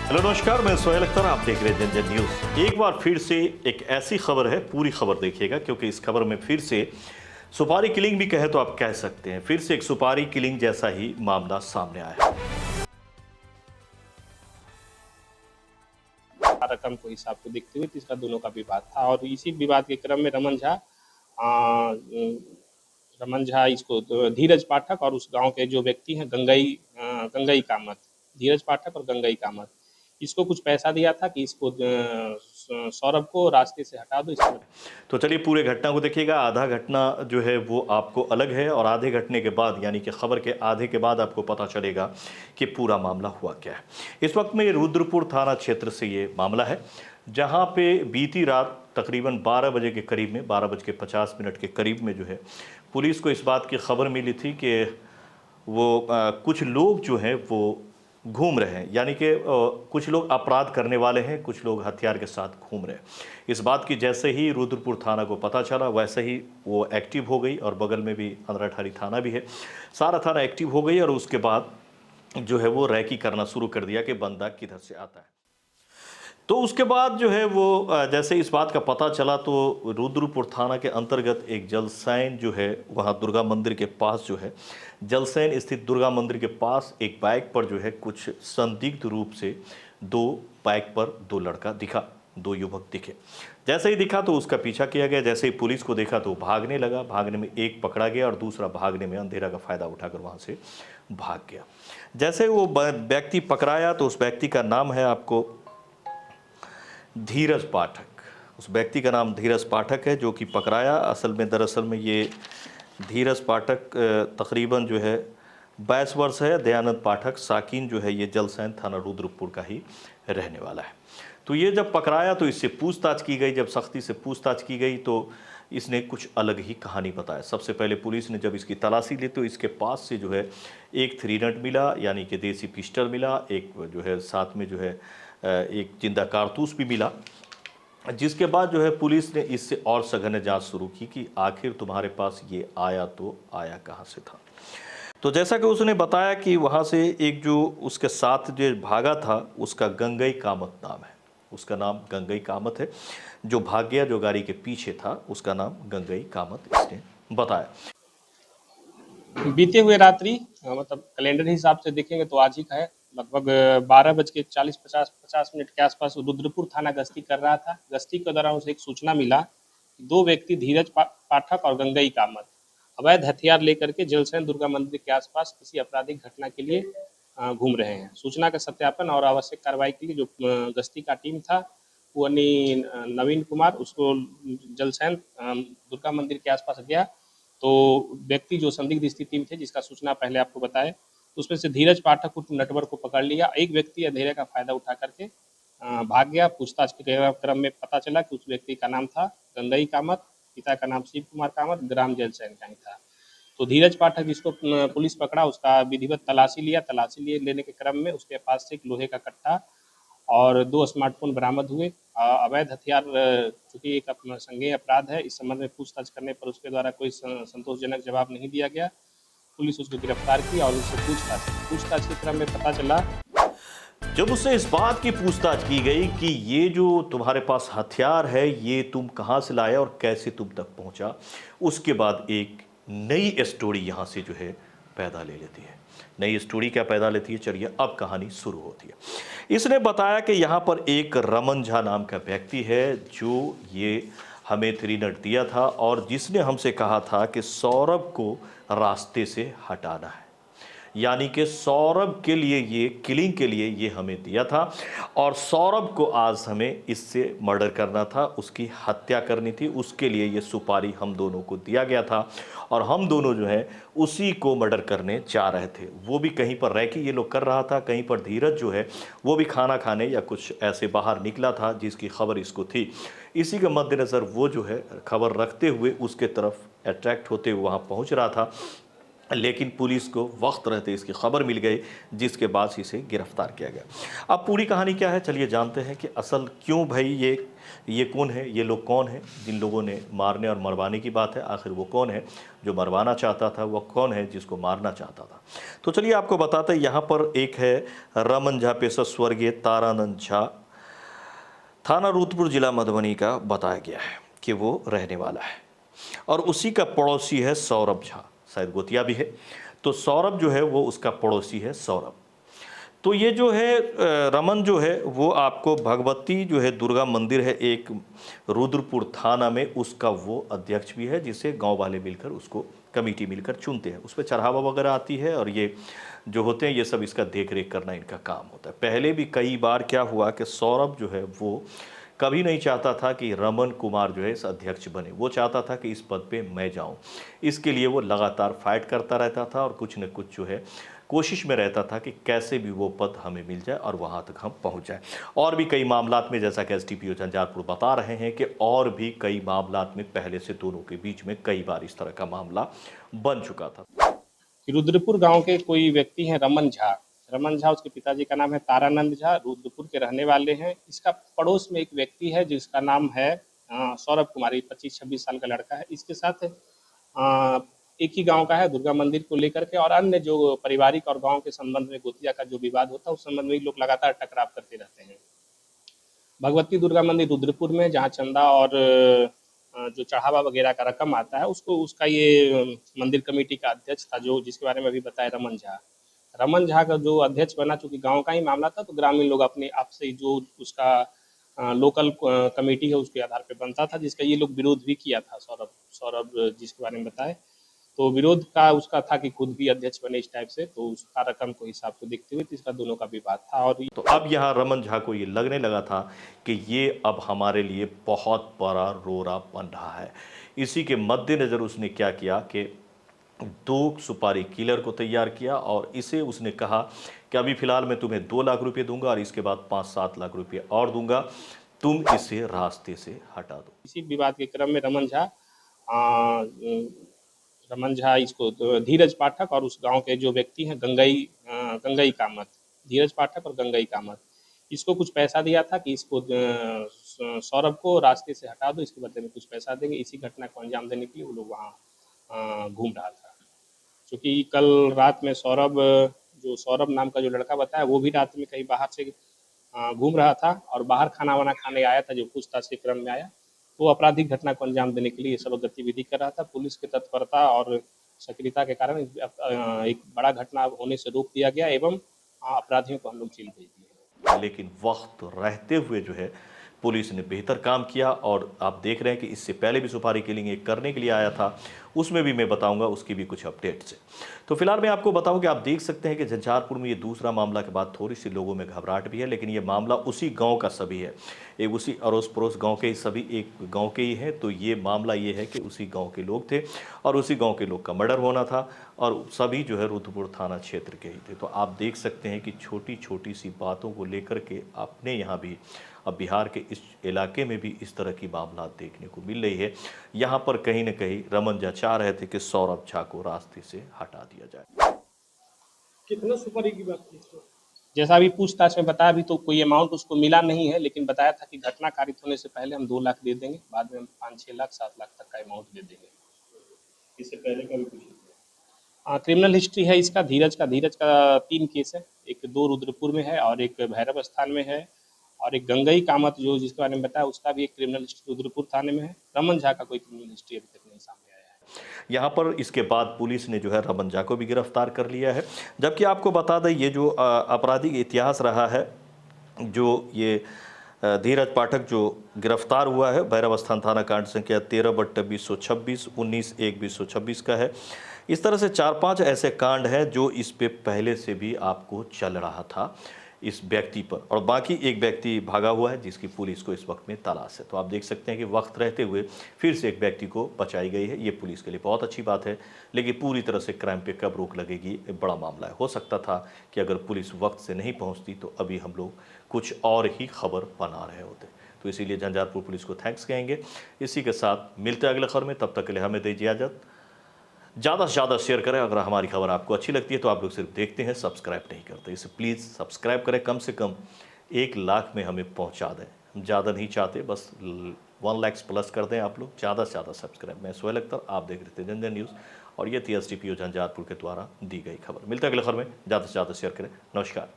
Hello नमस्कार, मैं सोहेल अख्तर, आप देख रहे हैं जनजन न्यूज़। एक बार फिर से एक ऐसी खबर है, पूरी खबर देखिएगा क्योंकि इस खबर में फिर से सुपारी किलिंग भी कहे तो आप कह सकते हैं। फिर से एक सुपारी किलिंग जैसा ही मामला सामने आया। रकम को हिसाब को देखते हुए तीसरा दोनों का विवाद था और इसी विवाद के क्रम में रमन झा इसको धीरज पाठक और उस गांव के जो व्यक्ति हैं गंगई कामत, धीरज पाठक और गंगई कामत, इसको कुछ पैसा दिया था कि इसको सौरभ को रास्ते से हटा दो। इसमें तो चलिए पूरे घटना को देखिएगा। आधा घटना जो है वो आपको अलग है और आधे घटने के बाद यानी कि खबर के आधे के बाद आपको पता चलेगा कि पूरा मामला हुआ क्या है। इस वक्त में रुद्रपुर थाना क्षेत्र से ये मामला है, जहाँ पे बीती रात तकरीबन 12 बजे के करीब में, 12:50 के करीब में जो है पुलिस को इस बात की खबर मिली थी कि वो कुछ लोग जो हैं वो घूम रहे हैं, यानी कि कुछ लोग अपराध करने वाले हैं, कुछ लोग हथियार के साथ घूम रहे हैं। इस बात की जैसे ही रुद्रपुर थाना को पता चला वैसे ही वो एक्टिव हो गई और बगल में भी अंधराठारी थाना भी है, सारा थाना एक्टिव हो गई और उसके बाद जो है वो रैकी करना शुरू कर दिया कि बंदा किधर से आता है। तो उसके बाद जो है वो जैसे इस बात का पता चला तो रुद्रपुर थाना के अंतर्गत एक जलसैन जो है वहाँ दुर्गा मंदिर के पास जो है, जलसैन स्थित दुर्गा मंदिर के पास एक बाइक पर जो है कुछ संदिग्ध रूप से बाइक पर दो लड़का दिखा, दो युवक दिखे। जैसे ही दिखा तो उसका पीछा किया गया। जैसे ही पुलिस को देखा तो भागने लगा। भागने में एक पकड़ा गया और दूसरा भागने में अंधेरा का फ़ायदा उठाकर वहाँ से भाग गया। जैसे वो व्यक्ति पकड़ाया तो उस व्यक्ति का नाम है आपको धीरज पाठक। उस व्यक्ति का नाम धीरज पाठक है जो कि पकड़ाया। असल में दरअसल में ये धीरज पाठक तकरीबन जो है 22 वर्ष है। दयानंद पाठक साकिन जो है ये जलसैन थाना रुद्रपुर का ही रहने वाला है। तो ये जब पकड़ाया तो इससे पूछताछ की गई। जब सख्ती से पूछताछ की गई तो इसने कुछ अलग ही कहानी बताया। सबसे पहले पुलिस ने जब इसकी तलाशी ली तो इसके पास से जो है एक 3 नट मिला, यानी कि देसी पिस्टल मिला, एक जो है साथ में जो है एक जिंदा कारतूस भी मिला। जिसके बाद जो है पुलिस ने इससे और सघन जांच शुरू की कि आखिर तुम्हारे पास ये आया तो आया कहाँ से था। तो जैसा कि उसने बताया कि वहाँ से एक जो उसके साथ जो भागा था उसका गंगई कामत नाम है। उसका नाम गंगई कामत है। जो भाग गया, जो गाड़ी के पीछे था, उसका नाम गंगई कामत इसने बताया। बीते हुए रात्रि मतलब कैलेंडर हिसाब से देखेंगे तो आज ही का है, लगभग 12:40-50 के आसपास रुद्रपुर थाना गश्ती कर रहा था। गश्ती के दौरान उसे एक सूचना मिला कि दो व्यक्ति धीरज पाठक और गंगई कामत अवैध हथियार लेकर के जलसैन दुर्गा मंदिर के आसपास किसी आपराधिक घटना के लिए घूम रहे हैं। सूचना का सत्यापन और आवश्यक कार्रवाई के लिए जो गश्ती का टीम था वो नवीन कुमार उसको जलसैन दुर्गा मंदिर के आसपास गया। तो व्यक्ति जो संदिग्ध स्थिति में थे, जिसका सूचना पहले आपको बताए, तो उसमें से धीरज पाठक उर्फ नटवर को पकड़ लिया। एक व्यक्ति अंधेरे का फायदा उठा करके भाग गया। पूछताछ के क्रम में पता चला कि उस व्यक्ति का नाम था गंगई कामत, पिता का नाम शिव कुमार कामत, ग्राम जलसैन का ही था। तो धीरज पाठक जिसको पुलिस पकड़ा, उसका विधिवत तलाशी लिया। तलाशी लेने के क्रम में उसके पास से एक लोहे का कट्टा और 2 स्मार्टफ़ोन बरामद हुए। अवैध हथियार चूँकि एक संज्ञेय अपराध है, इस संबंध में पूछताछ करने पर उसके द्वारा कोई संतोषजनक जवाब नहीं दिया गया। पुलिस उसको गिरफ्तार की और उससे पूछताछ के क्रम में पता चला। जब उससे इस बात की पूछताछ की गई कि ये जो तुम्हारे पास हथियार है ये तुम कहाँ से लाया और कैसे तुम तक पहुंचा, उसके बाद एक नई स्टोरी यहाँ से जो है पैदा ले लेती है। नई स्टोरी क्या पैदा लेती है, चलिए अब कहानी शुरू होती है। इसने बताया कि यहाँ पर एक रमन झा नाम का व्यक्ति है जो ये हमें 3 नट दिया था और जिसने हमसे कहा था कि सौरभ को रास्ते से हटाना है, यानी कि सौरभ के लिए ये किलिंग के लिए ये हमें दिया था और सौरभ को आज हमें इससे मर्डर करना था, उसकी हत्या करनी थी। उसके लिए ये सुपारी हम दोनों को दिया गया था और हम दोनों जो है उसी को मर्डर करने जा रहे थे। वो भी कहीं पर रह के ये लोग कर रहा था, कहीं पर धीरज जो है वो भी खाना खाने या कुछ ऐसे बाहर निकला था जिसकी खबर इसको थी। इसी के मद्देनज़र वो जो है खबर रखते हुए उसके तरफ अट्रैक्ट होते हुए वहाँ पहुँच रहा था। लेकिन पुलिस को वक्त रहते इसकी खबर मिल गई, जिसके बाद इसे गिरफ्तार किया गया। अब पूरी कहानी क्या है, चलिए जानते हैं कि असल क्यों भाई ये कौन है, ये लोग कौन है जिन लोगों ने मारने और मरवाने की बात है, आखिर वो कौन है जो मरवाना चाहता था, वो कौन है जिसको मारना चाहता था। तो चलिए आपको बताते हैं। यहाँ पर एक है रमन झा, पेशा स्वर्गीय तारानंद झा, थाना रुद्रपुर जिला मधुबनी का बताया गया है कि वो रहने वाला है, और उसी का पड़ोसी है सौरभ झा, शायद गोतिया भी है। तो सौरभ जो है वो उसका पड़ोसी है सौरभ। तो ये जो है रमन जो है वो आपको भगवती जो है दुर्गा मंदिर है एक रुद्रपुर थाना में, उसका वो अध्यक्ष भी है, जिसे गांव वाले मिलकर उसको कमेटी मिलकर चुनते हैं। उस पर चढ़ावा वगैरह आती है और ये जो होते हैं ये सब इसका देख रेख करना इनका काम होता है। पहले भी कई बार क्या हुआ कि सौरभ जो है वो कभी नहीं चाहता था कि रमन कुमार जो है इस अध्यक्ष बने, वो चाहता था कि इस पद पे मैं जाऊं। इसके लिए वो लगातार फाइट करता रहता था और कुछ न कुछ जो है कोशिश में रहता था कि कैसे भी वो पद हमें मिल जाए और वहाँ तक हम पहुँच जाए। और भी कई मामलात में, जैसा कि एसडीपीओ झंझारपुर बता रहे हैं कि और भी कई मामलात में पहले से दोनों के बीच में कई बार इस तरह का मामला बन चुका था। कि रुद्रपुर गांव के कोई व्यक्ति हैं रमन झा। रमन झा, उसके पिताजी का नाम है तारानंद झा, रुद्रपुर के रहने वाले हैं। इसका पड़ोस में एक व्यक्ति है जिसका नाम है सौरभ कुमार, 25-26 साल का लड़का है। इसके साथ एक ही गांव का है, दुर्गा मंदिर को लेकर के और अन्य जो पारिवारिक और गांव के संबंध में गोतिया का जो विवाद होता है उस संबंध में ये लोग लगातार टकराव करते रहते हैं। भगवती दुर्गा मंदिर रुद्रपुर में जहाँ चंदा और जो चढ़ावा वगैरह का रकम आता है उसको उसका ये मंदिर कमेटी का अध्यक्ष था, जो जिसके बारे में अभी बताया रमन झा। रमन झा का जो अध्यक्ष बना, चूंकि गांव का ही मामला था तो ग्रामीण लोग अपने आप से जो उसका लोकल कमेटी है उसके आधार पर बनता था, जिसका ये लोग विरोध भी किया था। सौरभ सौरभ जिसके बारे में बताए, तो विरोध का उसका था कि खुद भी अध्यक्ष बने इस टाइप से, तो उसका रकम को हिसाब को देखते हुए तो इसका दोनों का विवाद था। और तो अब यहाँ रमन झा को ये लगने लगा था कि ये अब हमारे लिए बहुत बड़ा रोड़ा बन रहा है। इसी के मद्देनज़र उसने क्या किया कि 2 सुपारी किलर को तैयार किया और इसे उसने कहा कि अभी फ़िलहाल मैं तुम्हें 2 लाख रुपए दूंगा और इसके बाद 5-7 लाख रुपए और दूंगा, तुम इसे रास्ते से हटा दो। इसी विवाद के क्रम में रमन झा इसको धीरज पाठक और उस गांव के जो व्यक्ति हैं गंगई कामत, धीरज पाठक और गंगई कामत, इसको कुछ पैसा दिया था कि इसको सौरभ को रास्ते से हटा दो, इसके बदले में कुछ पैसा देंगे। इसी घटना को अंजाम देने के लिए वो लोग वहाँ घूम रहा था। क्योंकि कल रात में सौरभ नाम का जो लड़का बताया, वो भी रात में कहीं बाहर से घूम रहा था और बाहर खाना वाना खाने आया था, जो पूछताछ के क्रम में आया। वो आपराधिक घटना को अंजाम देने के लिए ये सब गतिविधि कर रहा था। पुलिस की तत्परता और सक्रियता के कारण एक बड़ा घटना होने से रोक दिया गया एवं अपराधियों को हम लोग जेल भेज दिए। लेकिन वक्त रहते हुए जो है पुलिस ने बेहतर काम किया, और आप देख रहे हैं कि इससे पहले भी सुपारी किलिंग एक करने के लिए आया था, उसमें भी मैं बताऊंगा उसकी भी कुछ अपडेट्स है। तो फिलहाल मैं आपको बताऊं कि आप देख सकते हैं कि झंझारपुर में ये दूसरा मामला के बाद थोड़ी सी लोगों में घबराहट भी है, लेकिन ये मामला उसी गांव का सभी है, एक उसी अड़ोस पड़ोस गांव के सभी एक गांव के ही हैं। तो ये मामला ये है कि उसी गांव के लोग थे और उसी गांव के लोग का मर्डर होना था और सभी जो है रुद्रपुर थाना क्षेत्र के ही थे। तो आप देख सकते हैं कि छोटी छोटी सी बातों को लेकर के अपने यहाँ भी अब बिहार के इस इलाके में भी इस तरह की मामला देखने को मिल रही है। यहाँ पर कहीं न कहीं रमन झा चाह रहे थे कि सौरभ झा को रास्ते से हटा दिया जाए। कितना सुपारी की बात की? जैसा अभी पूछताछ में बताया, अभी तो कोई अमाउंट उसको मिला नहीं है, लेकिन बताया था कि घटना कारित होने से पहले हम 2 लाख दे देंगे, बाद में हम 5-6 लाख 7 लाख तक का अमाउंट दे देंगे। इससे पहले का भी कुछ? क्रिमिनल हिस्ट्री है इसका। धीरज का 3 केस है, एक 2 रुद्रपुर में है और एक भैरव स्थान में है, और एक गंगई कामत जो जिसके बारे में बताया उसका भी एक क्रिमिनल हिस्ट्री रुद्रपुर थाने में है। रमन झा का कोई क्रिमिनल हिस्ट्री अभी तक नहीं सामने आया है। यहाँ पर इसके बाद पुलिस ने जो है रमन झा को भी गिरफ्तार कर लिया है। जबकि आपको बता दें ये जो आपराधिक इतिहास रहा है, जो ये धीरज पाठक जो गिरफ्तार हुआ है, भैरव स्थान थाना कांड संख्या 13/2026, 19/1/2026 का है। इस तरह से 4-5 ऐसे कांड हैं जो इस पे पहले से भी आपको चल रहा था इस व्यक्ति पर, और बाकी एक व्यक्ति भागा हुआ है जिसकी पुलिस को इस वक्त में तलाश है। तो आप देख सकते हैं कि वक्त रहते हुए फिर से एक व्यक्ति को बचाई गई है। ये पुलिस के लिए बहुत अच्छी बात है, लेकिन पूरी तरह से क्राइम पे कब रोक लगेगी, एक बड़ा मामला है। हो सकता था कि अगर पुलिस वक्त से नहीं पहुंचती तो अभी हम लोग कुछ और ही खबर बना रहे होते। तो इसीलिए झंझारपुर पुलिस को थैंक्स कहेंगे। इसी के साथ मिलते हैं अगले खबर में, तब तक के लिए हमें दीजिए इजाज़त। ज़्यादा से ज़्यादा शेयर करें। अगर हमारी खबर आपको अच्छी लगती है तो आप लोग सिर्फ देखते हैं, सब्सक्राइब नहीं करते। इसे प्लीज़ सब्सक्राइब करें, कम से कम 1 लाख में हमें पहुंचा दें। हम ज़्यादा नहीं चाहते, बस 1 लाख प्लस कर दें आप लोग, ज़्यादा से ज़्यादा सब्सक्राइब। मैं सोहेल अख्तर, आप देख रहे थे जनजन न्यूज़ और ये थी SDPO झंझारपुर के द्वारा दी गई खबर। मिलते हैं अगले खबर में, ज़्यादा से ज़्यादा शेयर करें। नमस्कार।